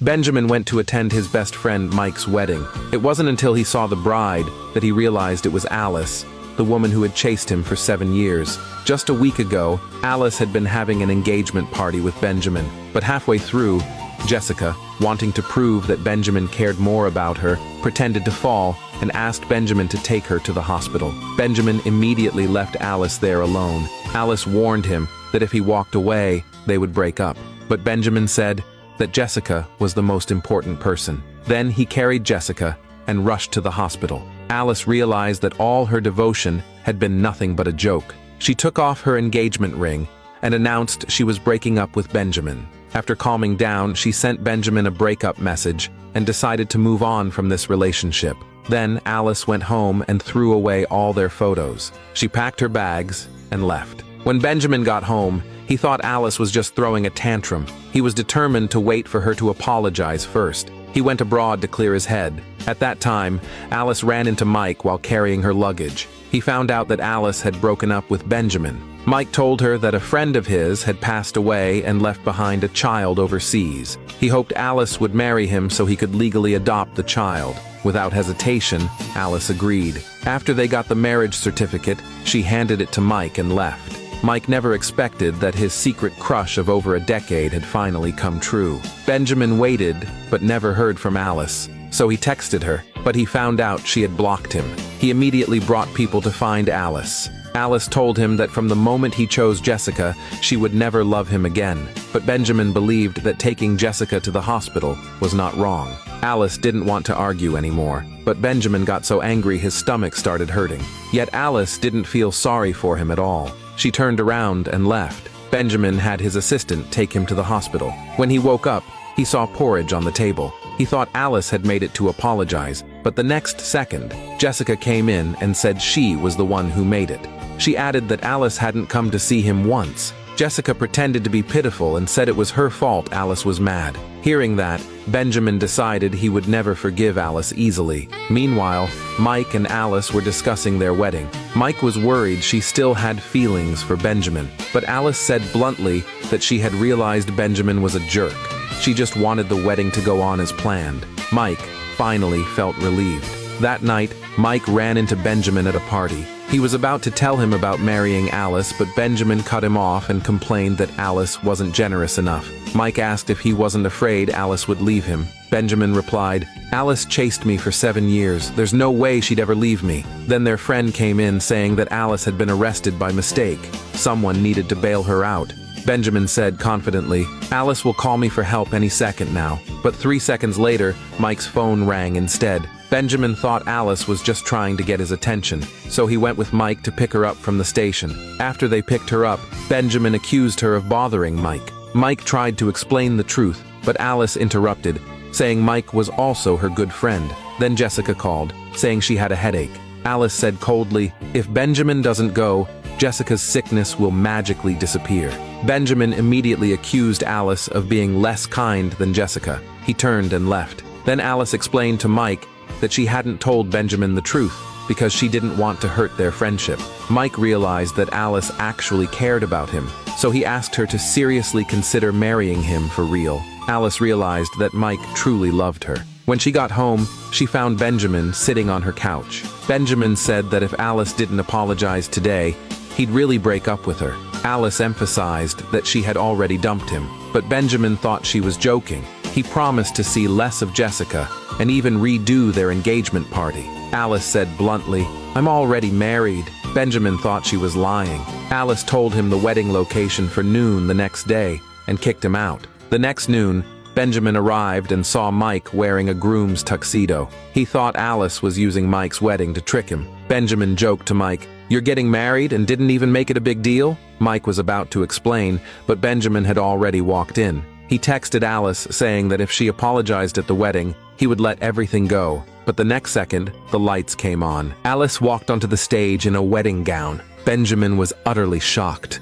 Benjamin went to attend his best friend Mike's wedding. It wasn't until he saw the bride that he realized it was Alice, the woman who had chased him for 7 years. Just a week ago, Alice had been having an engagement party with Benjamin, but halfway through, Jessica, wanting to prove that Benjamin cared more about her, pretended to fall and asked Benjamin to take her to the hospital. Benjamin immediately left Alice there alone. Alice warned him that if he walked away, they would break up. But Benjamin said that Jessica was the most important person. Then he carried Jessica and rushed to the hospital. Alice realized that all her devotion had been nothing but a joke. She took off her engagement ring and announced she was breaking up with Benjamin. After calming down, she sent Benjamin a breakup message and decided to move on from this relationship. Then Alice went home and threw away all their photos. She packed her bags and left. When Benjamin got home, he thought Alice was just throwing a tantrum. He was determined to wait for her to apologize first. He went abroad to clear his head. At that time, Alice ran into Mike while carrying her luggage. He found out that Alice had broken up with Benjamin. Mike told her that a friend of his had passed away and left behind a child overseas. He hoped Alice would marry him so he could legally adopt the child. Without hesitation, Alice agreed. After they got the marriage certificate, she handed it to Mike and left. Mike never expected that his secret crush of over a decade had finally come true. Benjamin waited, but never heard from Alice. So he texted her, but he found out she had blocked him. He immediately brought people to find Alice. Alice told him that from the moment he chose Jessica, she would never love him again. But Benjamin believed that taking Jessica to the hospital was not wrong. Alice didn't want to argue anymore, but Benjamin got so angry his stomach started hurting. Yet Alice didn't feel sorry for him at all. She turned around and left. Benjamin had his assistant take him to the hospital. When he woke up, he saw porridge on the table. He thought Alice had made it to apologize, but the next second, Jessica came in and said she was the one who made it. She added that Alice hadn't come to see him once. Jessica pretended to be pitiful and said it was her fault Alice was mad. Hearing that, Benjamin decided he would never forgive Alice easily. Meanwhile, Mike and Alice were discussing their wedding. Mike was worried she still had feelings for Benjamin, but Alice said bluntly that she had realized Benjamin was a jerk. She just wanted the wedding to go on as planned. Mike finally felt relieved. That night, Mike ran into Benjamin at a party. He was about to tell him about marrying Alice, but Benjamin cut him off and complained that Alice wasn't generous enough. Mike asked if he wasn't afraid Alice would leave him. Benjamin replied, "Alice chased me for 7 years. There's no way she'd ever leave me." Then their friend came in saying that Alice had been arrested by mistake. Someone needed to bail her out. Benjamin said confidently, "Alice will call me for help any second now." But 3 seconds later, Mike's phone rang instead. Benjamin thought Alice was just trying to get his attention, so he went with Mike to pick her up from the station. After they picked her up, Benjamin accused her of bothering Mike. Mike tried to explain the truth, but Alice interrupted, saying Mike was also her good friend. Then Jessica called, saying she had a headache. Alice said coldly, "If Benjamin doesn't go, Jessica's sickness will magically disappear." Benjamin immediately accused Alice of being less kind than Jessica. He turned and left. Then Alice explained to Mike that she hadn't told Benjamin the truth because she didn't want to hurt their friendship. Mike realized that Alice actually cared about him, so he asked her to seriously consider marrying him for real. Alice realized that Mike truly loved her. When she got home, she found Benjamin sitting on her couch. Benjamin said that if Alice didn't apologize today, he'd really break up with her. Alice emphasized that she had already dumped him, but Benjamin thought she was joking. He promised to see less of Jessica and even redo their engagement party. Alice said bluntly, "I'm already married." Benjamin thought she was lying. Alice told him the wedding location for noon the next day and kicked him out. The next noon, Benjamin arrived and saw Mike wearing a groom's tuxedo. He thought Alice was using Mike's wedding to trick him. Benjamin joked to Mike, "You're getting married and didn't even make it a big deal?" Mike was about to explain, but Benjamin had already walked in. He texted Alice saying that if she apologized at the wedding, he would let everything go. But the next second, the lights came on. Alice walked onto the stage in a wedding gown. Benjamin was utterly shocked.